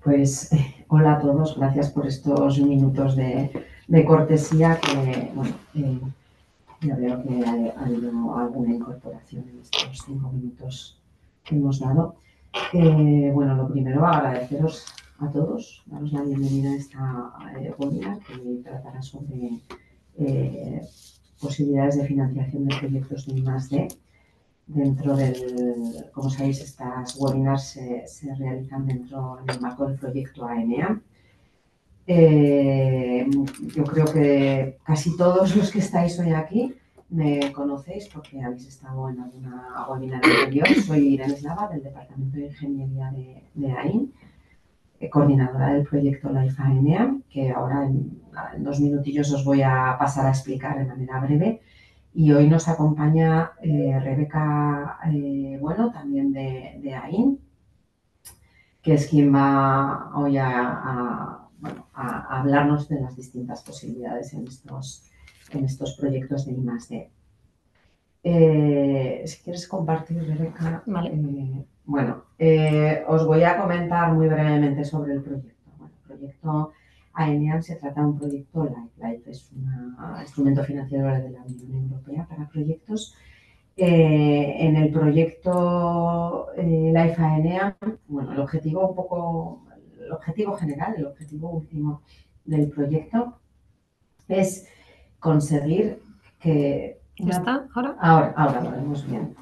Pues hola a todos, gracias por estos minutos de cortesía que, bueno, ya veo que ha habido alguna incorporación en estos 5 minutos que hemos dado. Bueno, lo primero, agradeceros a todos, daros la bienvenida a esta webinar que tratará sobre posibilidades de financiación de proyectos de I+D. Dentro del, como sabéis, estas webinars se realizan dentro del marco del proyecto AENEA. Yo creo que casi todos los que estáis hoy aquí me conocéis porque habéis estado en alguna webinar anterior. Soy Irene Eslava, del Departamento de Ingeniería de AIN, coordinadora del proyecto Life AENEA, que ahora en 2 minutillos os voy a pasar a explicar de manera breve. Y hoy nos acompaña Rebeca Bueno, también de AIN, que es quien va hoy a hablarnos de las distintas posibilidades en estos proyectos de I+D. Si quieres compartir, Rebeca. Vale. Os voy a comentar muy brevemente sobre el proyecto. Bueno, el proyecto AENEA se trata de un proyecto LIFE. LIFE es un instrumento financiero de la Unión Europea para proyectos. En el proyecto Life AENEA, bueno, el objetivo general, el objetivo último del proyecto es conseguir que... ¿Ya está ahora? Ahora lo vemos bien.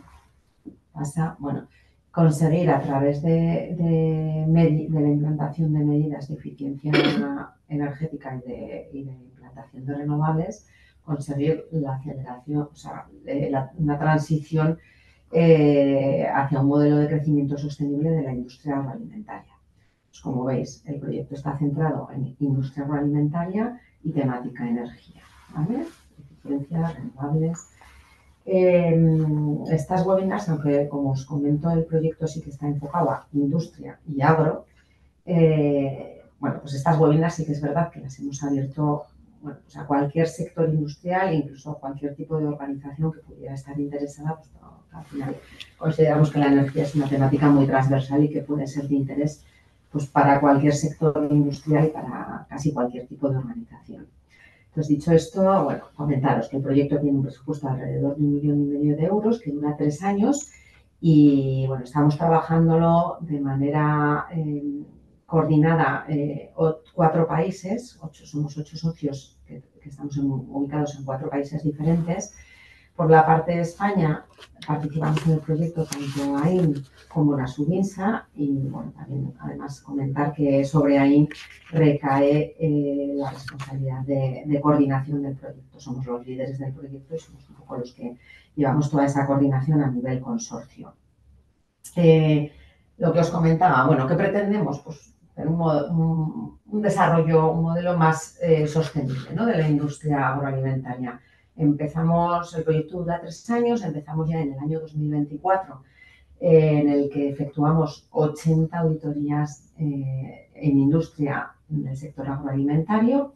Conseguir a través de la implantación de medidas de eficiencia energética y de implantación de renovables, conseguir la aceleración, o sea, una transición hacia un modelo de crecimiento sostenible de la industria agroalimentaria. Pues como veis, el proyecto está centrado en industria agroalimentaria y temática energía, ¿vale? Eficiencia, renovables. Estas webinars, aunque como os comento, el proyecto sí que está enfocado a industria y agro, bueno, pues estas webinars sí que es verdad que las hemos abierto, bueno, pues a cualquier sector industrial, incluso a cualquier tipo de organización que pudiera estar interesada, pues al final consideramos que la energía es una temática muy transversal y que puede ser de interés pues, para cualquier sector industrial y para casi cualquier tipo de organización. Entonces, dicho esto, bueno, comentaros que el proyecto tiene un presupuesto de alrededor de 1,5 millones de euros que dura 3 años y, bueno, estamos trabajándolo de manera coordinada 4 países, somos 8 socios que estamos ubicados en 4 países diferentes. Por la parte de España participamos en el proyecto tanto AIN como la Subinsa y bueno, también además comentar que sobre AIN recae la responsabilidad de coordinación del proyecto. Somos los líderes del proyecto y somos un poco los que llevamos toda esa coordinación a nivel consorcio. Lo que os comentaba, bueno, ¿qué pretendemos? Pues un desarrollo, un modelo más sostenible, ¿no? De la industria agroalimentaria. El proyecto dura 3 años, empezamos ya en el año 2024, en el que efectuamos 80 auditorías en industria del sector agroalimentario.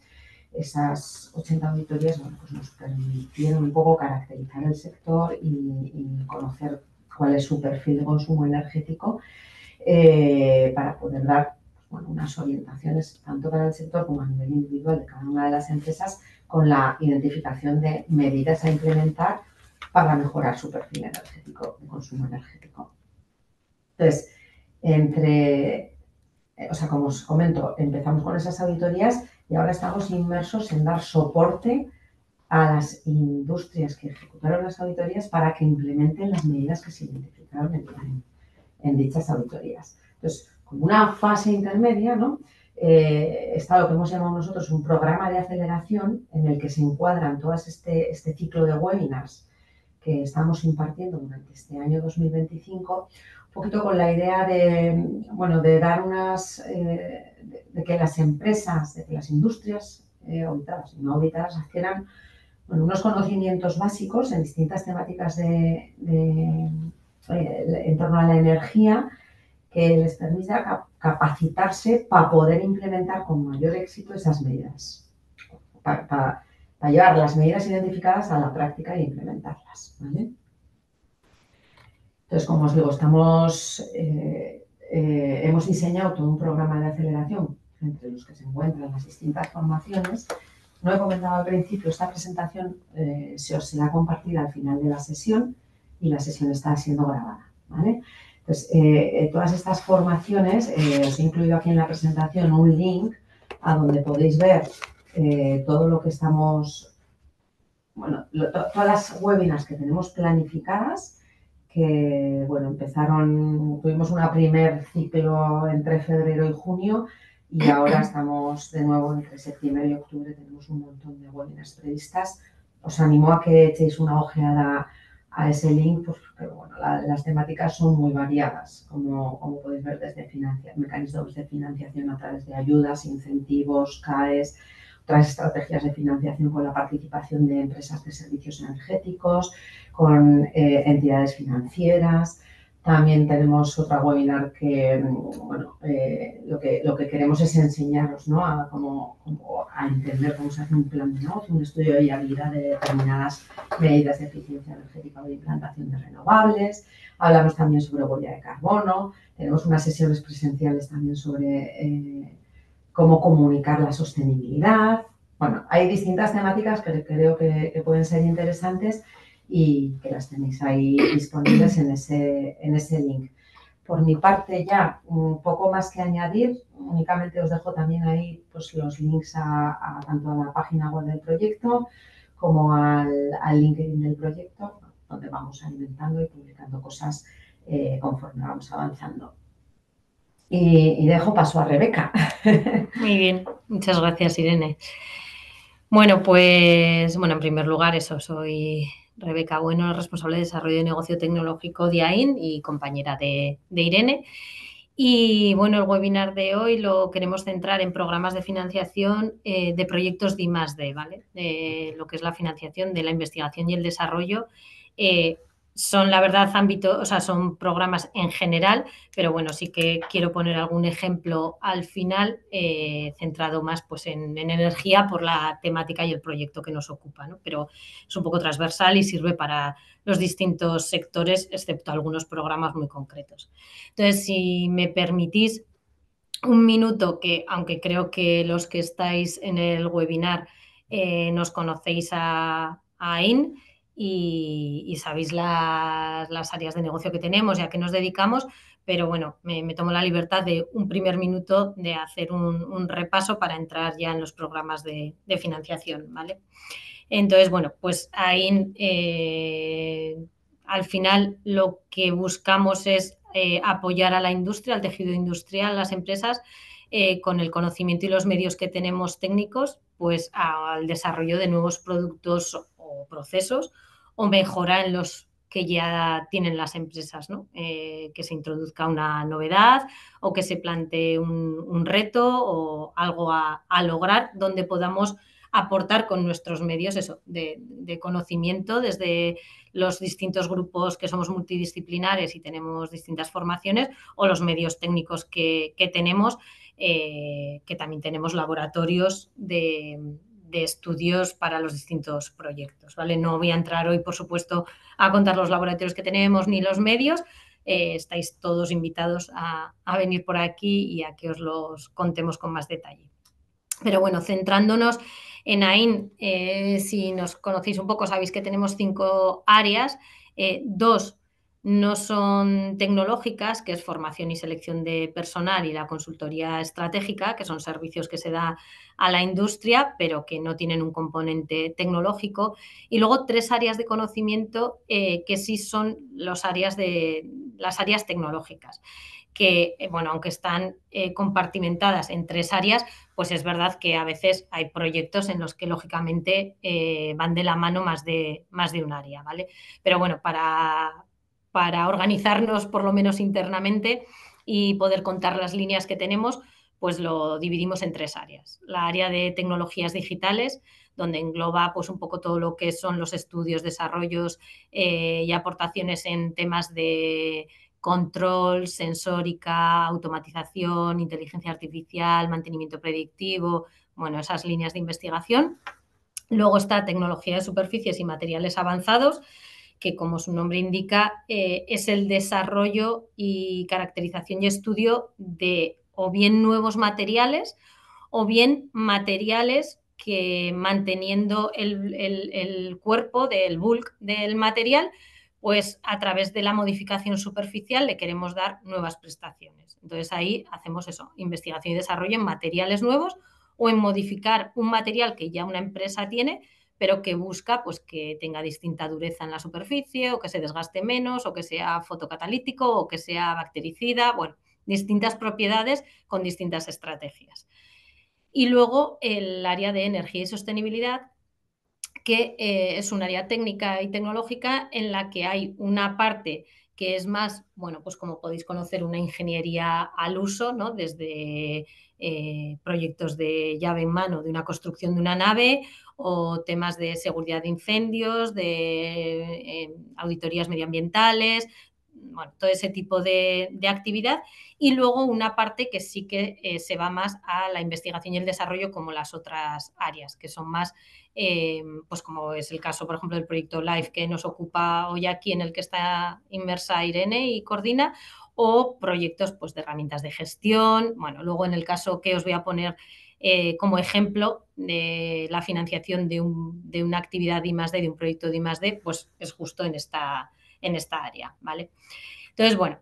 Esas 80 auditorías, bueno, pues nos permitieron un poco caracterizar el sector y conocer cuál es su perfil de consumo energético para poder dar bueno, unas orientaciones tanto para el sector como a nivel individual de cada una de las empresas con la identificación de medidas a implementar para mejorar su perfil energético, de consumo energético. Entonces, como os comento, empezamos con esas auditorías y ahora estamos inmersos en dar soporte a las industrias que ejecutaron las auditorías para que implementen las medidas que se identificaron en dichas auditorías. Entonces, como una fase intermedia, ¿no? Está lo que hemos llamado nosotros un programa de aceleración en el que se encuadran todo este ciclo de webinars que estamos impartiendo durante este año 2025, un poquito con la idea de dar de que las empresas, de que las industrias auditadas y no auditadas adquieran unos conocimientos básicos en distintas temáticas en torno a la energía que les permita capacitarse para poder implementar con mayor éxito esas medidas, para llevar las medidas identificadas a la práctica e implementarlas, ¿vale? Entonces, como os digo, estamos hemos diseñado todo un programa de aceleración entre los que se encuentran las distintas formaciones. No he comentado al principio, esta presentación se os será compartida al final de la sesión y la sesión está siendo grabada, ¿vale? Entonces, todas estas formaciones, os he incluido aquí en la presentación un link a donde podéis ver todo lo que estamos, bueno, todas las webinars que tenemos planificadas, que, bueno, tuvimos un primer ciclo entre febrero y junio y ahora estamos de nuevo entre septiembre y octubre, tenemos un montón de webinars previstas. Os animo a que echéis una ojeada a ese link, pues, porque bueno, las temáticas son muy variadas, como podéis ver, desde mecanismos de financiación a través de ayudas, incentivos, CAEs, otras estrategias de financiación con la participación de empresas de servicios energéticos, con entidades financieras. También tenemos otra webinar que, bueno, lo que queremos es enseñaros, ¿no?, a entender cómo se hace un plan de negocio, un estudio de viabilidad de determinadas medidas de eficiencia energética o de implantación de renovables. Hablamos también sobre huella de carbono. Tenemos unas sesiones presenciales también sobre cómo comunicar la sostenibilidad. Bueno, hay distintas temáticas que creo que pueden ser interesantes y que las tenéis ahí disponibles en ese link. Por mi parte ya, un poco más que añadir, únicamente os dejo también ahí pues, los links tanto a la página web del proyecto como al LinkedIn del proyecto, donde vamos alimentando y publicando cosas conforme vamos avanzando. Y dejo paso a Rebeca. Muy bien, muchas gracias, Irene. Bueno, pues, en primer lugar, soy Rebeca Bueno, responsable de desarrollo de negocio tecnológico de AIN y compañera de Irene. Y bueno, el webinar de hoy lo queremos centrar en programas de financiación de proyectos de I+D, ¿vale? Lo que es la financiación de la investigación y el desarrollo. Son, la verdad, son programas en general, pero bueno, sí que quiero poner algún ejemplo al final centrado más pues, en energía por la temática y el proyecto que nos ocupa, ¿no? Pero es un poco transversal y sirve para los distintos sectores, excepto algunos programas muy concretos. Entonces, si me permitís un minuto, que aunque creo que los que estáis en el webinar nos conocéis a AIN y sabéis las áreas de negocio que tenemos y a qué nos dedicamos, pero bueno, me tomo la libertad de un primer minuto de hacer un repaso para entrar ya en los programas de financiación, ¿vale? Entonces, bueno, pues AIN al final lo que buscamos es apoyar a la industria, al tejido industrial, las empresas, con el conocimiento y los medios que tenemos técnicos, pues al desarrollo de nuevos productos o procesos o mejora en los que ya tienen las empresas, ¿no? Que se introduzca una novedad o que se plantee un reto o algo a lograr donde podamos aportar con nuestros medios de conocimiento desde los distintos grupos que somos multidisciplinares y tenemos distintas formaciones o los medios técnicos que tenemos, que también tenemos laboratorios de estudios para los distintos proyectos, ¿vale? No voy a entrar hoy, por supuesto, a contar los laboratorios que tenemos ni los medios. Estáis todos invitados a venir por aquí y a que os los contemos con más detalle. Pero bueno, centrándonos en AIN, si nos conocéis un poco, sabéis que tenemos 5 áreas, 2 no son tecnológicas, que es formación y selección de personal y la consultoría estratégica, que son servicios que se da a la industria, pero que no tienen un componente tecnológico. Y luego 3 áreas de conocimiento que sí son las áreas tecnológicas, que, bueno, aunque están compartimentadas en 3 áreas, pues es verdad que a veces hay proyectos en los que, lógicamente, van de la mano más de un área, ¿vale? Pero bueno, para organizarnos, por lo menos internamente, y poder contar las líneas que tenemos, pues lo dividimos en 3 áreas. La área de tecnologías digitales, donde engloba pues un poco todo lo que son los estudios, desarrollos y aportaciones en temas de control, sensórica, automatización, inteligencia artificial, mantenimiento predictivo, bueno, esas líneas de investigación. Luego está tecnología de superficies y materiales avanzados, que, como su nombre indica, es el desarrollo y caracterización y estudio de o bien nuevos materiales o bien materiales que, manteniendo el cuerpo del bulk del material, pues a través de la modificación superficial le queremos dar nuevas prestaciones. Entonces ahí hacemos eso, investigación y desarrollo en materiales nuevos o en modificar un material que ya una empresa tiene, pero que busca pues que tenga distinta dureza en la superficie o que se desgaste menos o que sea fotocatalítico o que sea bactericida, bueno, distintas propiedades con distintas estrategias. Y luego el área de energía y sostenibilidad, que es un área técnica y tecnológica en la que hay una parte que es más, bueno, pues como podéis conocer, una ingeniería al uso, ¿no? Desde proyectos de llave en mano de una construcción de una nave o temas de seguridad de incendios, de auditorías medioambientales, bueno, todo ese tipo de actividad. Y luego una parte que sí que se va más a la investigación y el desarrollo, como las otras áreas, que son más pues como es el caso, por ejemplo, del proyecto LIFE que nos ocupa hoy aquí, en el que está inmersa Irene y coordina, o proyectos pues, de herramientas de gestión. Bueno, luego en el caso que os voy a poner como ejemplo de la financiación de una actividad de I+D, de un proyecto de I+D, pues es justo en esta área, ¿vale? Entonces, bueno,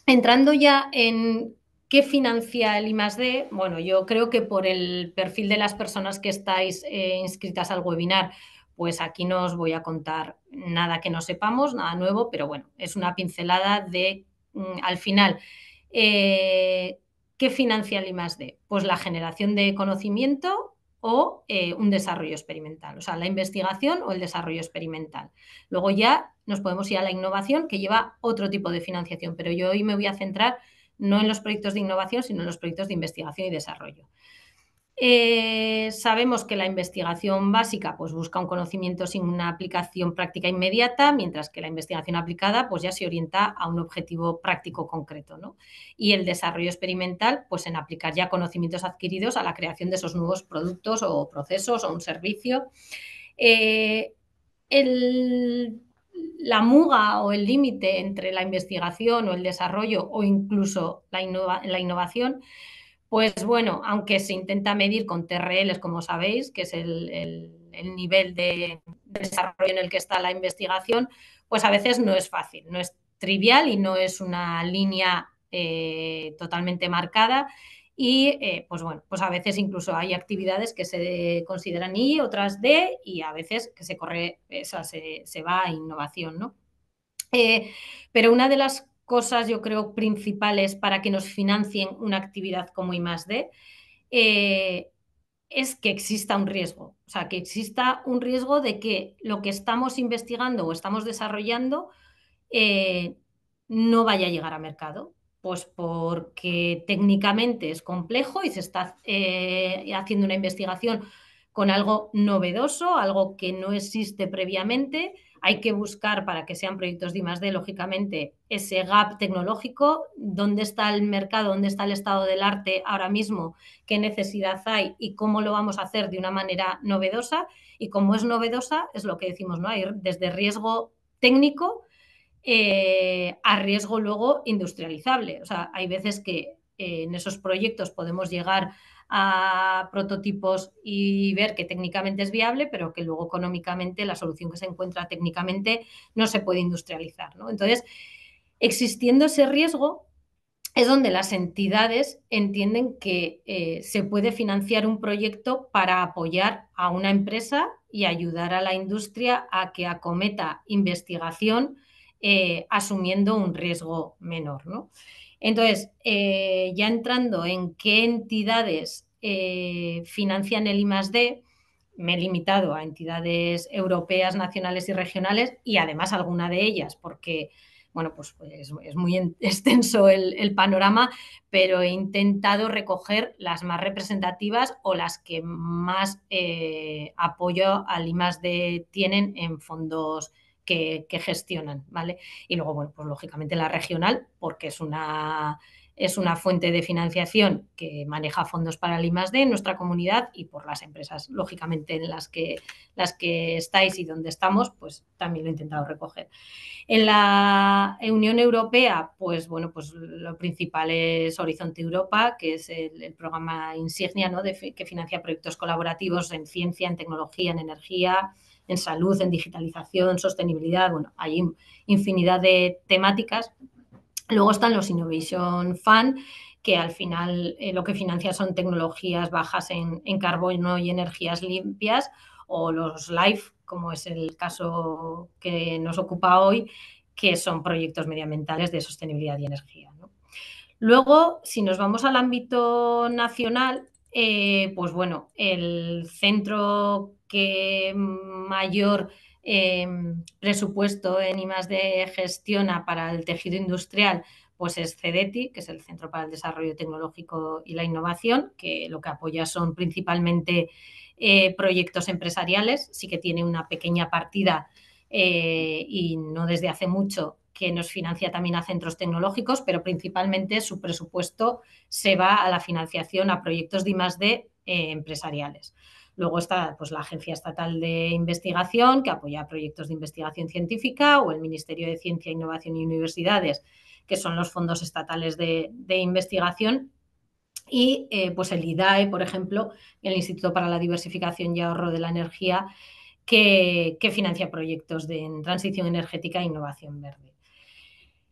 entrando ya en qué financia el I+D, bueno, yo creo que por el perfil de las personas que estáis inscritas al webinar, pues aquí no os voy a contar nada que no sepamos, nada nuevo, pero bueno, es una pincelada de, al final, ¿qué financia el I+D? Pues la generación de conocimiento o un desarrollo experimental, o sea, la investigación o el desarrollo experimental. Luego ya nos podemos ir a la innovación, que lleva otro tipo de financiación, pero yo hoy me voy a centrar no en los proyectos de innovación, sino en los proyectos de investigación y desarrollo. Sabemos que la investigación básica pues, busca un conocimiento sin una aplicación práctica inmediata, mientras que la investigación aplicada pues, ya se orienta a un objetivo práctico concreto, ¿no? Y el desarrollo experimental, pues en aplicar ya conocimientos adquiridos a la creación de esos nuevos productos o procesos o un servicio. La muga o el límite entre la investigación o el desarrollo o incluso la innovación, pues bueno, aunque se intenta medir con TRLs, como sabéis, que es el nivel de desarrollo en el que está la investigación, pues a veces no es fácil, no es trivial y no es una línea totalmente marcada. Y pues bueno, pues a veces incluso hay actividades que se consideran I, otras D, y a veces que se corre, se va a innovación, ¿no? Pero una de las cosas, yo creo, principales para que nos financien una actividad como I+D es que exista un riesgo. O sea, que exista un riesgo de que lo que estamos investigando o estamos desarrollando no vaya a llegar a mercado. Pues porque técnicamente es complejo y se está haciendo una investigación con algo novedoso, algo que no existe previamente. Hay que buscar, para que sean proyectos de I+D, lógicamente, ese gap tecnológico, dónde está el mercado, dónde está el estado del arte ahora mismo, qué necesidad hay y cómo lo vamos a hacer de una manera novedosa. Y como es novedosa, es lo que decimos, ¿no? Hay desde riesgo técnico a riesgo luego industrializable. O sea, hay veces que en esos proyectos podemos llegar a prototipos y ver que técnicamente es viable, pero que luego económicamente la solución que se encuentra técnicamente no se puede industrializar, ¿no? Entonces, existiendo ese riesgo, es donde las entidades entienden que se puede financiar un proyecto para apoyar a una empresa y ayudar a la industria a que acometa investigación asumiendo un riesgo menor, ¿no? Entonces, ya entrando en qué entidades financian el I+D, me he limitado a entidades europeas, nacionales y regionales, y además alguna de ellas, porque bueno, pues es muy extenso el panorama, pero he intentado recoger las más representativas o las que más apoyo al I+D tienen en fondos que gestionan, ¿vale? Y luego, bueno, pues lógicamente la regional, porque es una es una fuente de financiación que maneja fondos para el I+D en nuestra comunidad y por las empresas, lógicamente, en las que estáis y donde estamos, pues también lo he intentado recoger. En la Unión Europea, pues bueno, pues lo principal es Horizonte Europa, que es el programa insignia, ¿no?, que financia proyectos colaborativos en ciencia, en tecnología, en energía, en salud, en digitalización, sostenibilidad. Bueno, hay infinidad de temáticas. Luego están los Innovation Fund, que al final lo que financia son tecnologías bajas en carbono y energías limpias, o los LIFE, como es el caso que nos ocupa hoy, que son proyectos medioambientales de sostenibilidad y energía, ¿no? Luego, si nos vamos al ámbito nacional, pues bueno, el centro que mayor presupuesto en I+D gestiona para el tejido industrial, pues es CEDETI, que es el Centro para el Desarrollo Tecnológico y la Innovación, que lo que apoya son principalmente proyectos empresariales. Sí que tiene una pequeña partida y no desde hace mucho, que nos financia también a centros tecnológicos, pero principalmente su presupuesto se va a la financiación a proyectos de I+D empresariales. Luego está, pues, la Agencia Estatal de Investigación, que apoya proyectos de investigación científica, o el Ministerio de Ciencia, Innovación y Universidades, que son los fondos estatales de investigación, y pues el IDAE, por ejemplo, el Instituto para la Diversificación y Ahorro de la Energía, que financia proyectos en transición energética e innovación verde.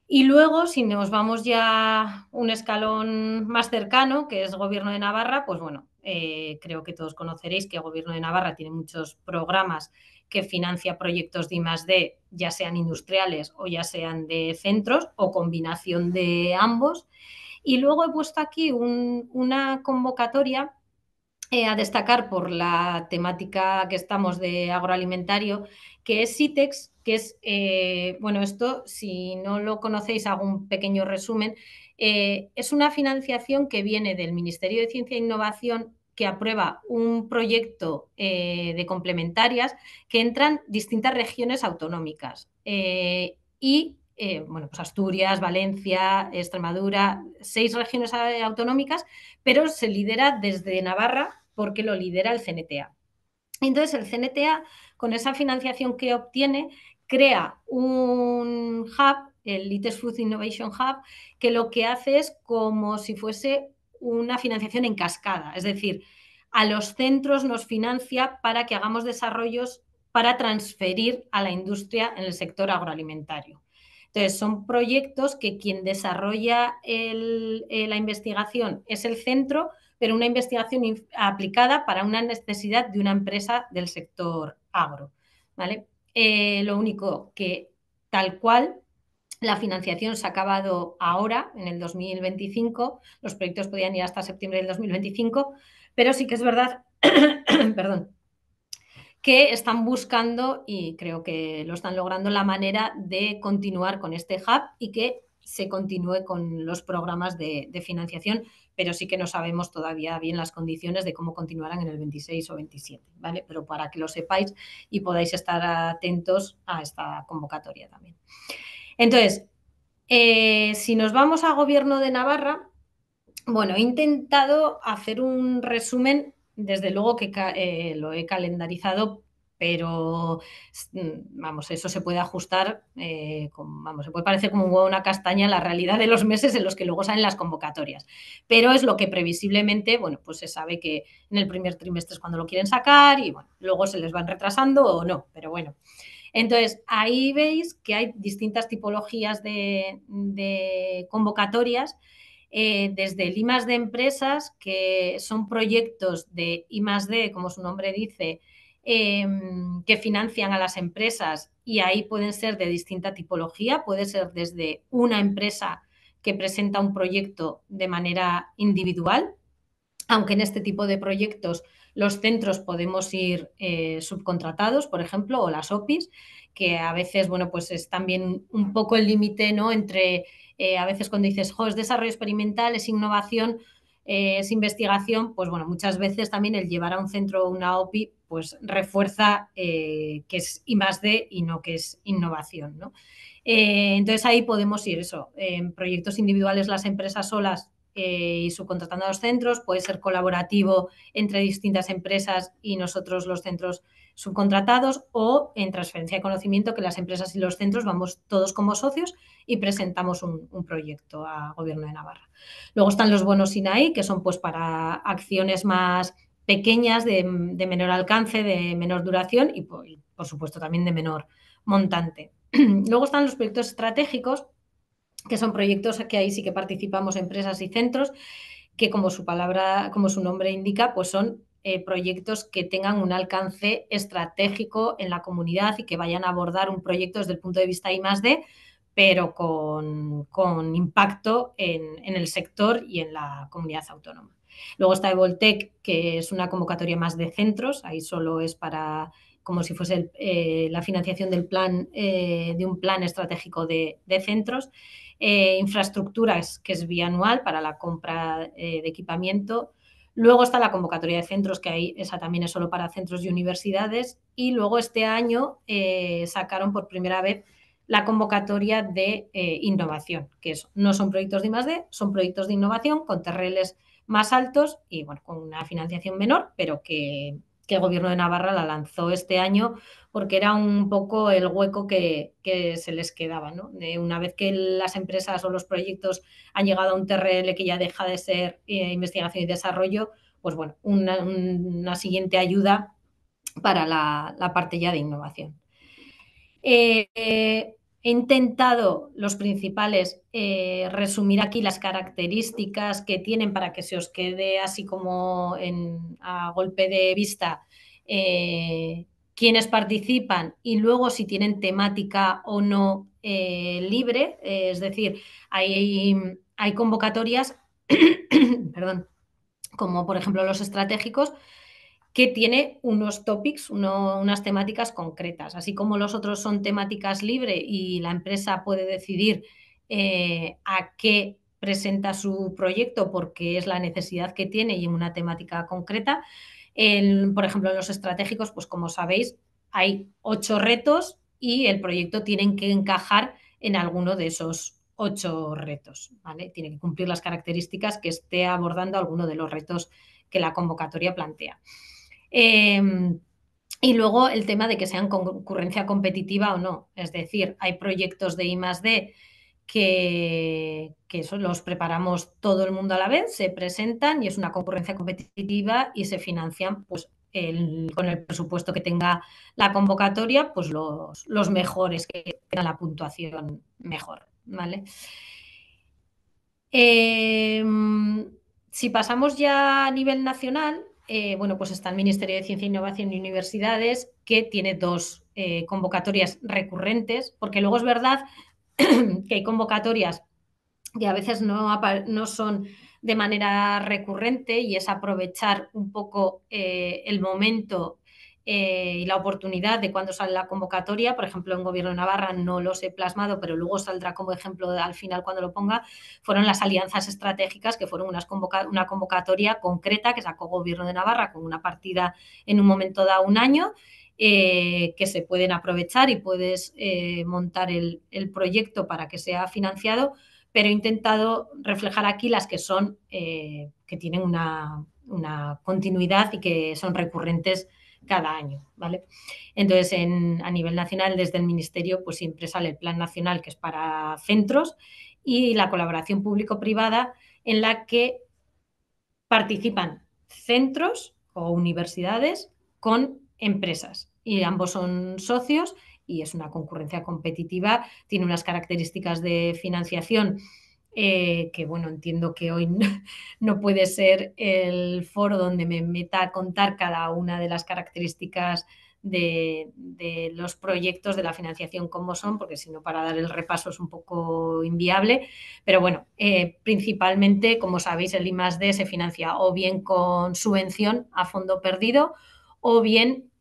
Y luego, si nos vamos ya un escalón más cercano, que es Gobierno de Navarra, pues bueno, creo que todos conoceréis que el Gobierno de Navarra tiene muchos programas que financia proyectos de I+D, ya sean industriales o ya sean de centros, o combinación de ambos. Y luego he puesto aquí una convocatoria a destacar por la temática que estamos de agroalimentario, que es CITEX, que es, bueno, esto, si no lo conocéis, hago un pequeño resumen. Es una financiación que viene del Ministerio de Ciencia e Innovación, que aprueba un proyecto de complementarias que entran distintas regiones autonómicas. Bueno, pues Asturias, Valencia, Extremadura, 6 regiones autonómicas, pero se lidera desde Navarra porque lo lidera el CNTA. Entonces, el CNTA, con esa financiación que obtiene, crea un hub, el ITES Food Innovation Hub, que lo que hace es como si fuese una financiación en cascada, es decir, a los centros nos financia para que hagamos desarrollos para transferir a la industria en el sector agroalimentario. Entonces, son proyectos que quien desarrolla la investigación es el centro, pero una investigación aplicada para una necesidad de una empresa del sector agro, ¿vale? Lo único que, tal cual, la financiación se ha acabado ahora, en el 2025, los proyectos podían ir hasta septiembre del 2025, pero sí que es verdad, perdón, que están buscando, y creo que lo están logrando, la manera de continuar con este hub y que se continúe con los programas de financiación, pero sí que no sabemos todavía bien las condiciones de cómo continuarán en el 26 o 27, ¿vale? Pero para que lo sepáis y podáis estar atentos a esta convocatoria también. Entonces, si nos vamos a Gobierno de Navarra, bueno, he intentado hacer un resumen, desde luego que lo he calendarizado, pero vamos, eso se puede ajustar, se puede parecer como un huevo a una castaña la realidad de los meses en los que luego salen las convocatorias, pero es lo que previsiblemente, bueno, pues se sabe que en el primer trimestre es cuando lo quieren sacar y bueno, luego se les van retrasando o no, pero bueno. Entonces, ahí veis que hay distintas tipologías de convocatorias, desde el I+D empresas, que son proyectos de I+D, como su nombre dice, que financian a las empresas, y ahí pueden ser de distinta tipología, puede ser desde una empresa que presenta un proyecto de manera individual, aunque en este tipo de proyectos los centros podemos ir subcontratados, por ejemplo, o las OPIs, que a veces, bueno, pues es también un poco el límite, ¿no?, entre a veces cuando dices, es desarrollo experimental, es innovación, es investigación, pues bueno, muchas veces también el llevar a un centro una OPI pues refuerza que es I+D y no que es innovación, ¿no? Entonces ahí podemos ir eso, en proyectos individuales las empresas solas y subcontratando a los centros, puede ser colaborativo entre distintas empresas y nosotros los centros subcontratados, o en transferencia de conocimiento, que las empresas y los centros vamos todos como socios y presentamos un proyecto a Gobierno de Navarra. Luego están los bonos SINAI, que son pues para acciones más pequeñas, de menor alcance, de menor duración y por supuesto también de menor montante. Luego están los proyectos estratégicos, que son proyectos que ahí sí que participamos empresas y centros, que como su nombre indica, pues son proyectos que tengan un alcance estratégico en la comunidad y que vayan a abordar un proyecto desde el punto de vista I+D, pero con impacto en el sector y en la comunidad autónoma. Luego está Evoltec, que es una convocatoria más de centros, ahí solo es para como si fuese la financiación del plan, de un plan estratégico de centros. Infraestructuras, que es bianual para la compra de equipamiento. Luego está la convocatoria de centros, que ahí esa también es solo para centros y universidades. Y luego este año sacaron por primera vez la convocatoria de innovación, que no son proyectos de I+D, son proyectos de innovación con TRLs más altos y bueno, con una financiación menor, pero que el Gobierno de Navarra la lanzó este año porque era un poco el hueco que se les quedaba, ¿no? Una vez que las empresas o los proyectos han llegado a un TRL que ya deja de ser investigación y desarrollo, pues bueno, una siguiente ayuda para la parte ya de innovación. He intentado los principales, resumir aquí las características que tienen para que se os quede así como a golpe de vista quiénes participan y luego si tienen temática o no libre, es decir, hay convocatorias, perdón, como por ejemplo los estratégicos, que tiene unos topics, unas temáticas concretas. Así como los otros son temáticas libre y la empresa puede decidir a qué presenta su proyecto porque es la necesidad que tiene y en una temática concreta. Por ejemplo, en los estratégicos, pues como sabéis, hay 8 retos y el proyecto tiene que encajar en alguno de esos 8 retos, ¿vale? Tiene que cumplir las características que esté abordando alguno de los retos que la convocatoria plantea. Y luego el tema de que sean concurrencia competitiva o no. Es decir, hay proyectos de I+D que eso los preparamos todo el mundo a la vez, se presentan y es una concurrencia competitiva y se financian pues, con el presupuesto que tenga la convocatoria, pues los mejores, que tengan la puntuación mejor, ¿vale? Si pasamos ya a nivel nacional, bueno, pues está el Ministerio de Ciencia, Innovación y Universidades, que tiene 2 convocatorias recurrentes, porque luego es verdad que hay convocatorias que a veces no son de manera recurrente y es aprovechar un poco el momento y la oportunidad de cuando sale la convocatoria. Por ejemplo, en Gobierno de Navarra no los he plasmado, pero luego saldrá como ejemplo al final cuando lo ponga, fueron las alianzas estratégicas, que fueron una convocatoria concreta que sacó Gobierno de Navarra con una partida en un momento dado un año, que se pueden aprovechar y puedes montar el proyecto para que sea financiado, pero he intentado reflejar aquí las que son, que tienen una continuidad y que son recurrentes cada año, ¿vale? Entonces, a nivel nacional, desde el Ministerio, pues siempre sale el Plan Nacional, que es para centros, y la colaboración público-privada, en la que participan centros o universidades con empresas y ambos son socios y es una concurrencia competitiva, tiene unas características de financiación que, bueno, entiendo que hoy no puede ser el foro donde me meta a contar cada una de las características de los proyectos de la financiación como son, porque si no, para dar el repaso es un poco inviable. Pero bueno, principalmente, como sabéis, el I+D se financia o bien con subvención a fondo perdido o bien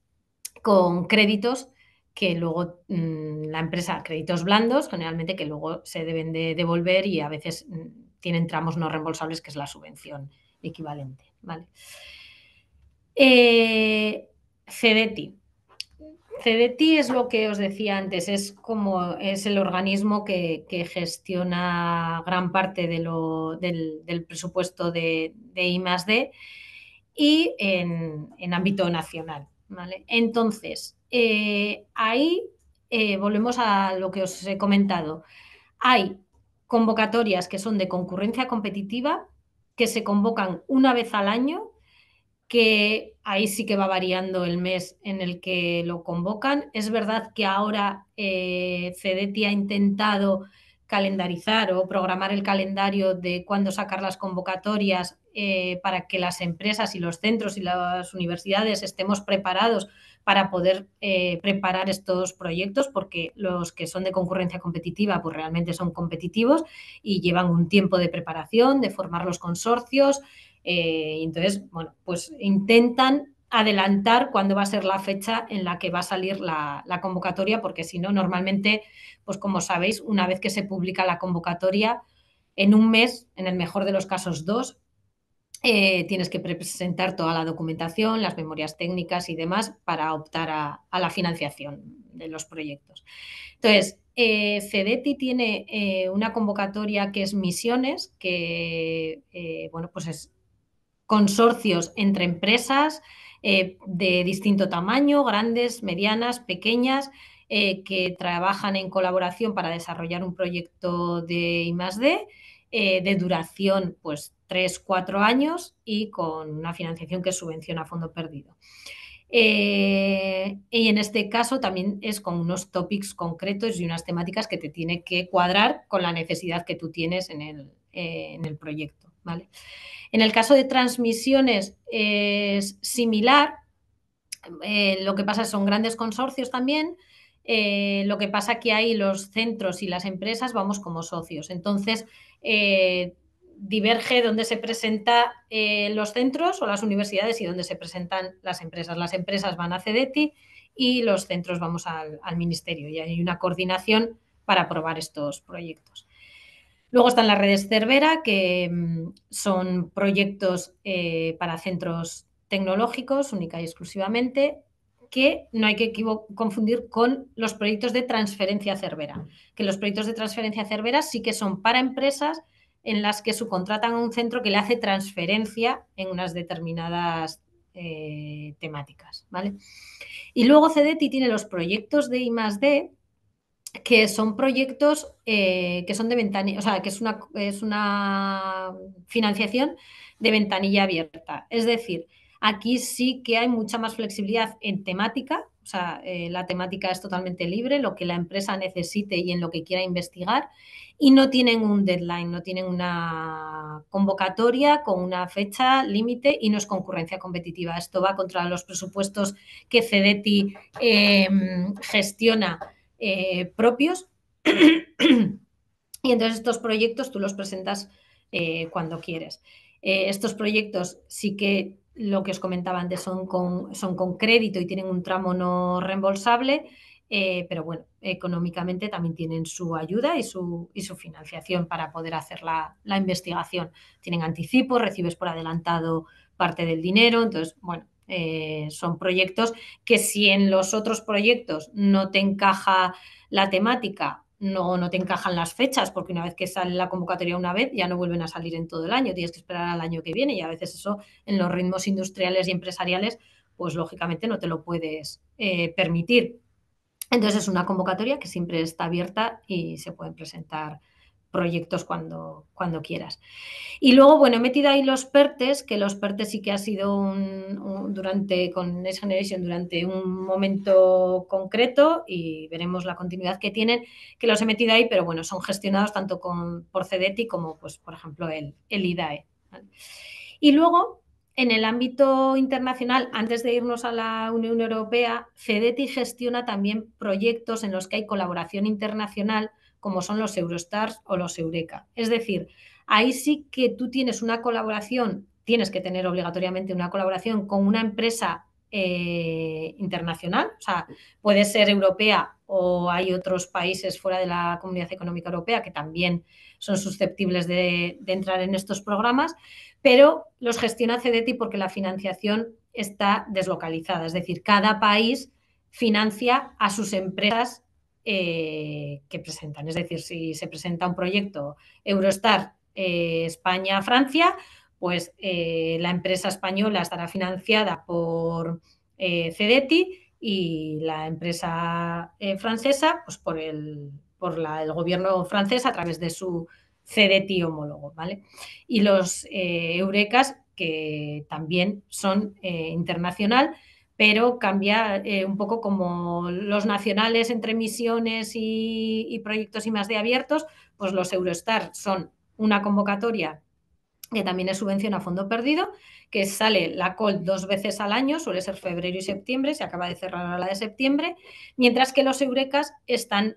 con créditos que luego la empresa, créditos blandos, generalmente que luego se deben de devolver y a veces tienen tramos no reembolsables, que es la subvención equivalente, ¿vale? CDTI. CDTI es lo que os decía antes, es el organismo que gestiona gran parte del presupuesto de I+D y en ámbito nacional, ¿vale? Entonces, ahí volvemos a lo que os he comentado. Hay convocatorias que son de concurrencia competitiva, que se convocan una vez al año, que ahí sí que va variando el mes en el que lo convocan. Es verdad que ahora CDTI ha intentado calendarizar o programar el calendario de cuándo sacar las convocatorias para que las empresas y los centros y las universidades estemos preparados para poder preparar estos proyectos, porque los que son de concurrencia competitiva pues realmente son competitivos y llevan un tiempo de preparación, de formar los consorcios. Entonces, bueno, pues intentan adelantar cuándo va a ser la fecha en la que va a salir la convocatoria, porque si no, normalmente, pues como sabéis, una vez que se publica la convocatoria, en un mes, en el mejor de los casos 2, tienes que presentar toda la documentación, las memorias técnicas y demás para optar a la financiación de los proyectos. Entonces, CDTI tiene una convocatoria que es Misiones, que bueno, pues es consorcios entre empresas de distinto tamaño, grandes, medianas, pequeñas, que trabajan en colaboración para desarrollar un proyecto de I+D de duración pues 3-4 años y con una financiación que subvenciona a fondo perdido. Y en este caso también es con unos topics concretos y unas temáticas que te tiene que cuadrar con la necesidad que tú tienes en el proyecto, ¿vale? En el caso de transmisiones es similar, lo que pasa son grandes consorcios también, lo que pasa que ahí los centros y las empresas vamos como socios. Entonces, diverge donde se presenta los centros o las universidades y donde se presentan las empresas. Las empresas van a CDTI y los centros vamos al ministerio y hay una coordinación para aprobar estos proyectos. Luego están las redes Cervera, que son proyectos para centros tecnológicos única y exclusivamente, que no hay que confundir con los proyectos de transferencia Cervera, que los proyectos de transferencia Cervera sí que son para empresas en las que subcontratan a un centro que le hace transferencia en unas determinadas temáticas, ¿vale? Y luego CDTI tiene los proyectos de I+D, que son proyectos que son de ventanilla, o sea, que es una financiación de ventanilla abierta. Es decir, aquí sí que hay mucha más flexibilidad en temática, o sea, la temática es totalmente libre, lo que la empresa necesite y en lo que quiera investigar, y no tienen un deadline, no tienen una convocatoria con una fecha límite y no es concurrencia competitiva. Esto va contra los presupuestos que CDTI gestiona propios y entonces estos proyectos tú los presentas cuando quieres. Estos proyectos sí que lo que os comentaba antes son con crédito y tienen un tramo no reembolsable, pero bueno, económicamente también tienen su ayuda y su financiación para poder hacer la investigación. Tienen anticipos, recibes por adelantado parte del dinero, entonces, bueno, son proyectos que si en los otros proyectos no te encaja la temática, no te encajan las fechas, porque una vez que sale la convocatoria una vez, ya no vuelven a salir en todo el año, tienes que esperar al año que viene y a veces eso en los ritmos industriales y empresariales, pues lógicamente no te lo puedes permitir. Entonces es una convocatoria que siempre está abierta y se pueden presentar proyectos cuando quieras. Y luego, bueno, he metido ahí los PERTES, que los PERTES sí que ha sido con Next Generation durante un momento concreto y veremos la continuidad que tienen, que los he metido ahí, pero bueno, son gestionados tanto por CDTI como, pues, por ejemplo, el IDAE. ¿Vale? Y luego, en el ámbito internacional, antes de irnos a la Unión Europea, CDTI gestiona también proyectos en los que hay colaboración internacional, como son los Eurostars o los Eureka. Es decir, ahí sí que tú tienes una colaboración, tienes que tener obligatoriamente una colaboración con una empresa internacional, o sea, puede ser europea o hay otros países fuera de la Comunidad Económica Europea que también son susceptibles de entrar en estos programas, pero los gestiona CDTI porque la financiación está deslocalizada, es decir, cada país financia a sus empresas que presentan. Es decir, si se presenta un proyecto Eurostar España-Francia, pues la empresa española estará financiada por CEDETI y la empresa francesa pues por el gobierno francés a través de su CEDETI homólogo, ¿vale? Y los Eurekas, que también son internacional, pero cambia un poco como los nacionales entre misiones y proyectos I+D abiertos, pues los Eurostar son una convocatoria que también es subvención a fondo perdido, que sale la call 2 veces al año, suele ser febrero y septiembre, se acaba de cerrar ahora la de septiembre, mientras que los Eurekas están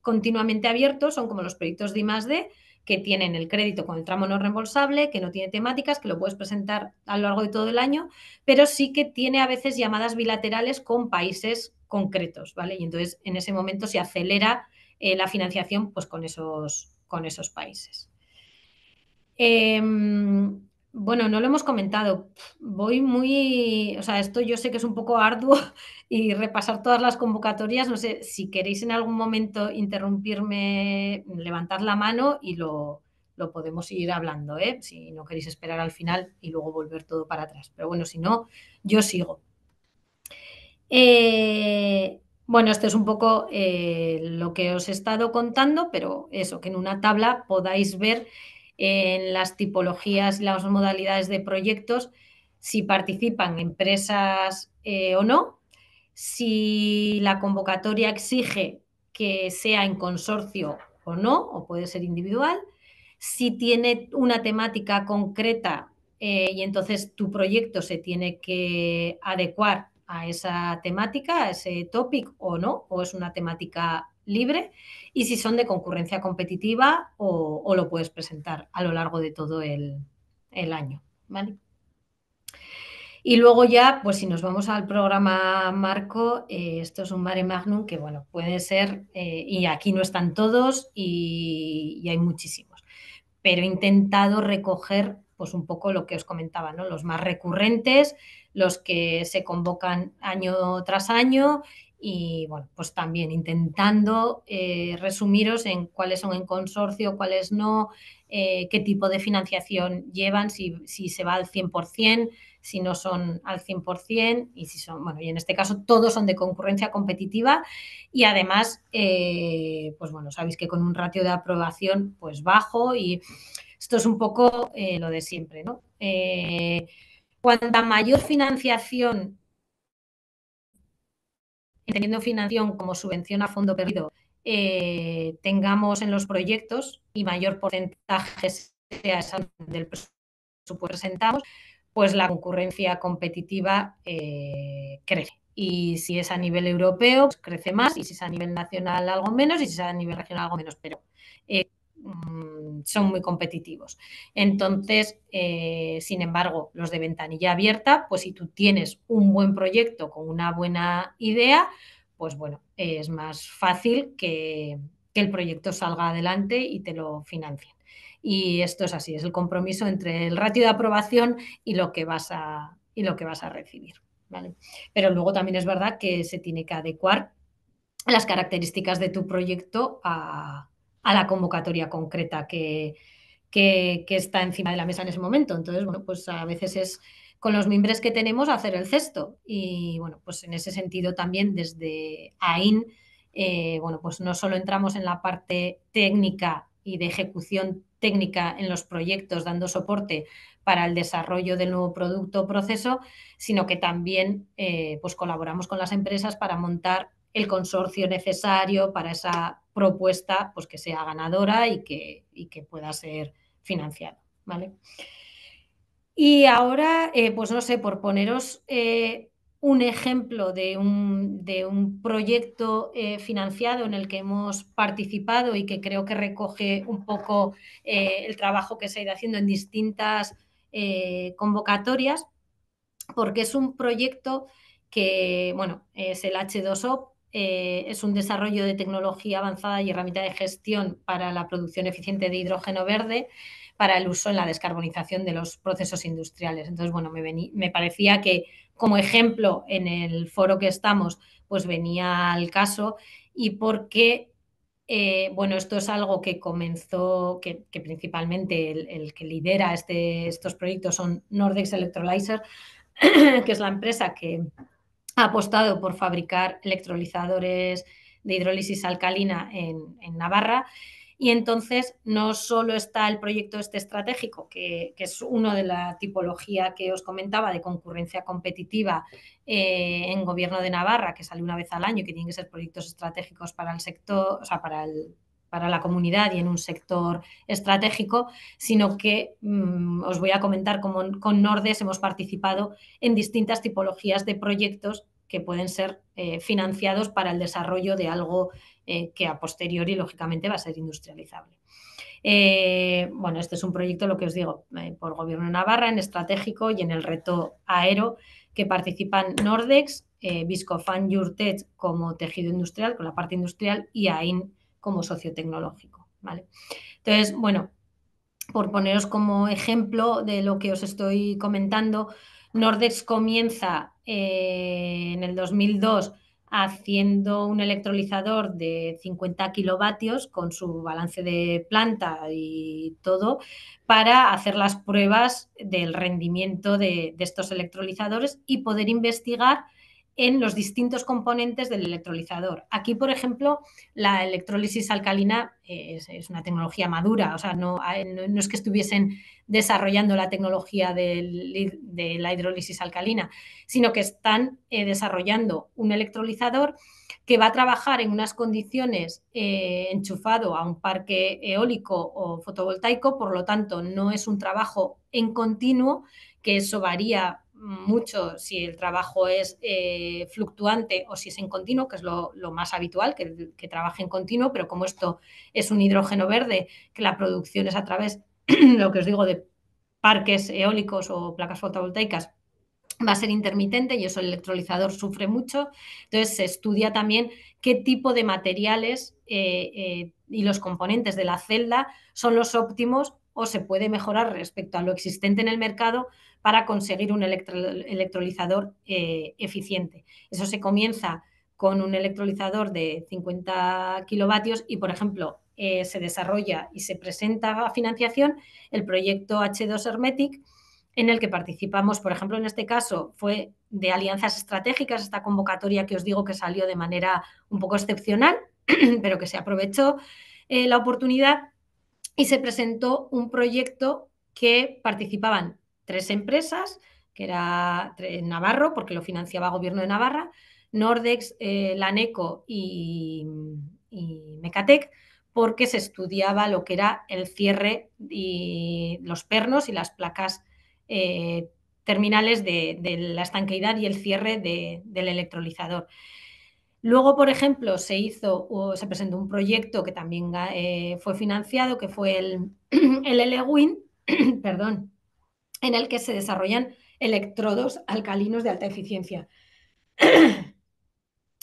continuamente abiertos, son como los proyectos de I+D, que tienen el crédito con el tramo no reembolsable, que no tiene temáticas, que lo puedes presentar a lo largo de todo el año, pero sí que tiene a veces llamadas bilaterales con países concretos, ¿vale? Y entonces en ese momento se acelera la financiación pues, con esos países. Bueno, no lo hemos comentado. Voy muy, o sea, esto yo sé que es un poco arduo y repasar todas las convocatorias. No sé si queréis en algún momento interrumpirme, levantad la mano y lo podemos ir hablando, ¿eh? Si no queréis esperar al final y luego volver todo para atrás. Pero bueno, si no, yo sigo. Bueno, esto es un poco lo que os he estado contando, pero eso, que en una tabla podáis ver en las tipologías y las modalidades de proyectos si participan empresas o no, si la convocatoria exige que sea en consorcio o no, o puede ser individual, si tiene una temática concreta y entonces tu proyecto se tiene que adecuar a esa temática, a ese topic o no, o es una temática libre, y si son de concurrencia competitiva o lo puedes presentar a lo largo de todo el año, ¿vale? Y luego ya, pues si nos vamos al programa marco, esto es un mare magnum que, bueno, puede ser, y aquí no están todos y hay muchísimos, pero he intentado recoger pues un poco lo que os comentaba, ¿no? Los más recurrentes, los que se convocan año tras año y, bueno, pues también intentando resumiros en cuáles son en consorcio, cuáles no, qué tipo de financiación llevan, si se va al 100%, si no son al 100% y si son, bueno, y en este caso todos son de concurrencia competitiva y además, pues bueno, sabéis que con un ratio de aprobación pues bajo y esto es un poco lo de siempre, ¿no? Cuanta mayor financiación, entendiendo financiación como subvención a fondo perdido, tengamos en los proyectos y mayor porcentaje sea esa del presupuesto que presentamos, pues la concurrencia competitiva crece. Y si es a nivel europeo, pues crece más, y si es a nivel nacional algo menos, y si es a nivel regional algo menos, pero son muy competitivos. Entonces, sin embargo, los de ventanilla abierta, pues si tú tienes un buen proyecto con una buena idea, pues bueno, es más fácil que el proyecto salga adelante y te lo financien. Y esto es así, es el compromiso entre el ratio de aprobación y lo que vas a recibir, ¿vale? Pero luego también es verdad que se tiene que adecuar las características de tu proyecto a la convocatoria concreta que está encima de la mesa en ese momento. Entonces, bueno, pues a veces es con los mimbres que tenemos hacer el cesto. Y bueno, pues en ese sentido también desde AIN, bueno, pues no solo entramos en la parte técnica y de ejecución técnica en los proyectos dando soporte para el desarrollo del nuevo producto o proceso, sino que también pues colaboramos con las empresas para montar el consorcio necesario para esa propuesta pues que sea ganadora y que pueda ser financiado, ¿vale? Y ahora, pues no sé, por poneros un ejemplo de un proyecto financiado en el que hemos participado y que creo que recoge un poco el trabajo que se ha ido haciendo en distintas convocatorias, porque es un proyecto que, bueno, es el H2O, es un desarrollo de tecnología avanzada y herramienta de gestión para la producción eficiente de hidrógeno verde para el uso en la descarbonización de los procesos industriales. Entonces, bueno, me parecía que como ejemplo en el foro que estamos, pues venía al caso y porque, bueno, esto es algo que comenzó, que principalmente el que lidera estos proyectos son Nordex Electrolyzer, que es la empresa que ha apostado por fabricar electrolizadores de hidrólisis alcalina en Navarra. Y entonces no solo está el proyecto este estratégico, que es uno de la tipología que os comentaba de concurrencia competitiva en Gobierno de Navarra, que sale una vez al año y que tienen que ser proyectos estratégicos para el sector, o sea, para la comunidad y en un sector estratégico, sino que os voy a comentar cómo con Nordes hemos participado en distintas tipologías de proyectos que pueden ser financiados para el desarrollo de algo que a posteriori, lógicamente, va a ser industrializable. Bueno, este es un proyecto, lo que os digo, por Gobierno de Navarra, en estratégico y en el reto Aero, que participan Nordex, Viscofan y Urtech como tejido industrial, con la parte industrial, y AIN como socio tecnológico, ¿vale? Entonces, bueno, por poneros como ejemplo de lo que os estoy comentando, Nordex comienza en el 2002 haciendo un electrolizador de 50 kilovatios con su balance de planta y todo para hacer las pruebas del rendimiento de estos electrolizadores y poder investigar en los distintos componentes del electrolizador. Aquí, por ejemplo, la electrólisis alcalina es una tecnología madura, o sea, no es que estuviesen desarrollando la tecnología de la hidrólisis alcalina, sino que están desarrollando un electrolizador que va a trabajar en unas condiciones enchufado a un parque eólico o fotovoltaico, por lo tanto, no es un trabajo en continuo, que eso varía mucho si el trabajo es fluctuante o si es en continuo, que es lo más habitual, que trabaje en continuo, pero como esto es un hidrógeno verde, que la producción es a través, lo que os digo, de parques eólicos o placas fotovoltaicas, va a ser intermitente y eso el electrolizador sufre mucho. Entonces se estudia también qué tipo de materiales y los componentes de la celda son los óptimos o se puede mejorar respecto a lo existente en el mercado para conseguir un electrolizador eficiente. Eso se comienza con un electrolizador de 50 kilovatios y, por ejemplo, se desarrolla y se presenta a financiación el proyecto H2 Hermetic, en el que participamos, por ejemplo, en este caso fue de alianzas estratégicas, esta convocatoria que os digo que salió de manera un poco excepcional, pero que se aprovechó la oportunidad y se presentó un proyecto que participaban 3 empresas, que era Navarro, porque lo financiaba el Gobierno de Navarra, Nordex, Laneco y Mecatec, porque se estudiaba lo que era el cierre y los pernos y las placas terminales de la estanqueidad y el cierre del electrolizador. Luego, por ejemplo, se presentó un proyecto que también fue financiado, que fue el LLWIN, perdón, en el que se desarrollan electrodos alcalinos de alta eficiencia.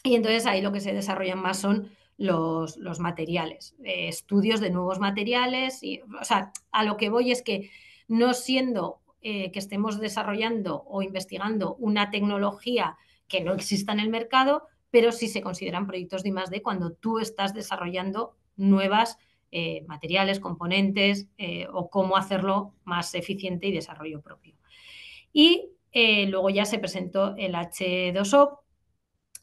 Y entonces ahí lo que se desarrollan más son los materiales, estudios de nuevos materiales. O sea, a lo que voy es que no siendo que estemos desarrollando o investigando una tecnología que no exista en el mercado, pero sí se consideran proyectos de I+D cuando tú estás desarrollando nuevas materiales, componentes o cómo hacerlo más eficiente y desarrollo propio. Y luego ya se presentó el H2O,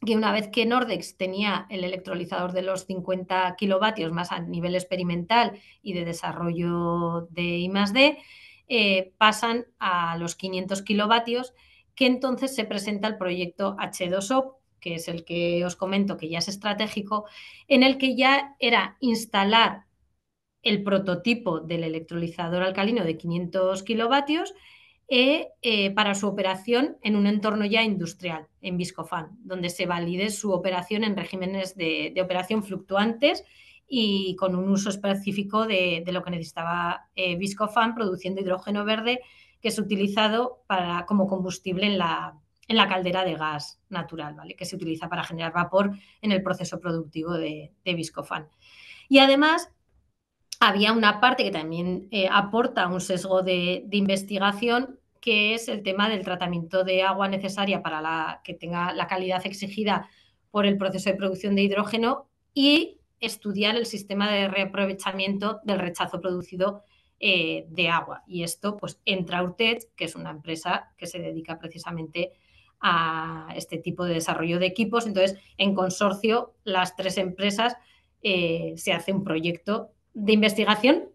que una vez que Nordex tenía el electrolizador de los 50 kilovatios más a nivel experimental y de desarrollo de I+D, pasan a los 500 kilovatios, que entonces se presenta el proyecto H2O, que es el que os comento que ya es estratégico, en el que ya era instalar el prototipo del electrolizador alcalino de 500 kilovatios para su operación en un entorno ya industrial, en Viscofan, donde se valide su operación en regímenes de operación fluctuantes y con un uso específico de lo que necesitaba Viscofan, produciendo hidrógeno verde, que es utilizado como combustible en la caldera de gas natural, ¿vale? Que se utiliza para generar vapor en el proceso productivo de Viscofan. Y además había una parte que también aporta un sesgo de investigación, que es el tema del tratamiento de agua necesaria para que tenga la calidad exigida por el proceso de producción de hidrógeno, y estudiar el sistema de reaprovechamiento del rechazo producido de agua. Y esto pues entra Urtech, que es una empresa que se dedica precisamente a este tipo de desarrollo de equipos. Entonces, en consorcio, las tres empresas se hace un proyecto de investigación,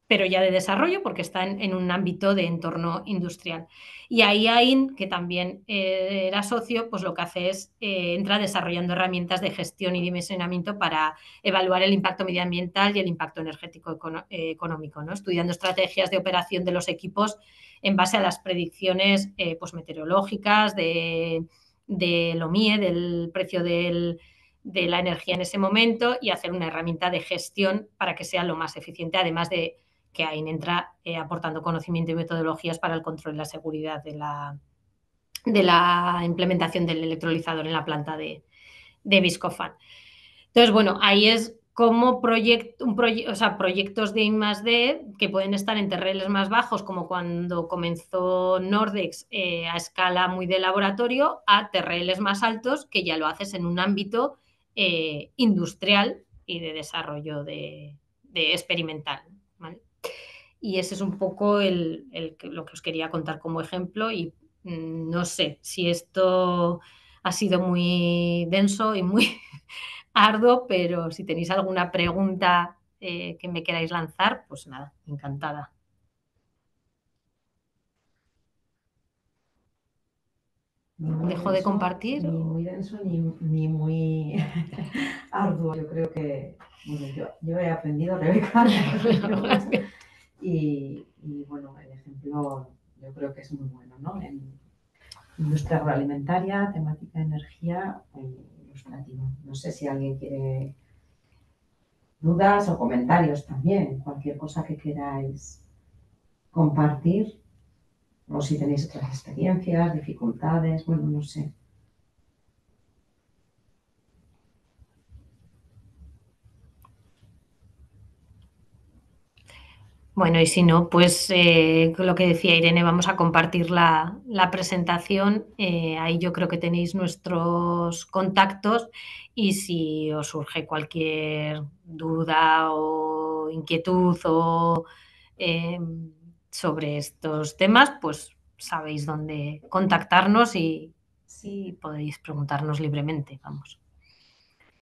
pero ya de desarrollo, porque está en un ámbito de entorno industrial. Y ahí AIN, que también era socio, pues lo que hace es entra desarrollando herramientas de gestión y dimensionamiento para evaluar el impacto medioambiental y el impacto energético económico, ¿no? Estudiando estrategias de operación de los equipos en base a las predicciones pues meteorológicas del OMIE, del precio de la energía en ese momento, y hacer una herramienta de gestión para que sea lo más eficiente, además de que AIN entra aportando conocimiento y metodologías para el control y la seguridad de la implementación del electrolizador en la planta de Viscofan. Entonces, bueno, ahí es como proyectos de I+D que pueden estar en terreles más bajos, como cuando comenzó Nordex a escala muy de laboratorio, a terreles más altos, que ya lo haces en un ámbito industrial y de desarrollo de experimental, ¿vale? Y ese es un poco lo que os quería contar como ejemplo, y no sé si esto ha sido muy denso y muy arduo, pero si tenéis alguna pregunta que me queráis lanzar, pues nada, encantada. ¿Dejo de compartir? Ni muy denso ni muy arduo. Yo creo que, bueno, yo he aprendido, Rebeca, y bueno, el ejemplo yo creo que es muy bueno, ¿no? En industria agroalimentaria, temática de energía, ilustrativo. No sé si alguien quiere dudas o comentarios también, cualquier cosa que queráis compartir, o si tenéis otras experiencias, dificultades, bueno, no sé. Bueno, y si no, pues lo que decía Irene, vamos a compartir la presentación. Ahí yo creo que tenéis nuestros contactos, y si os surge cualquier duda o inquietud sobre estos temas, pues sabéis dónde contactarnos y podéis preguntarnos libremente, vamos.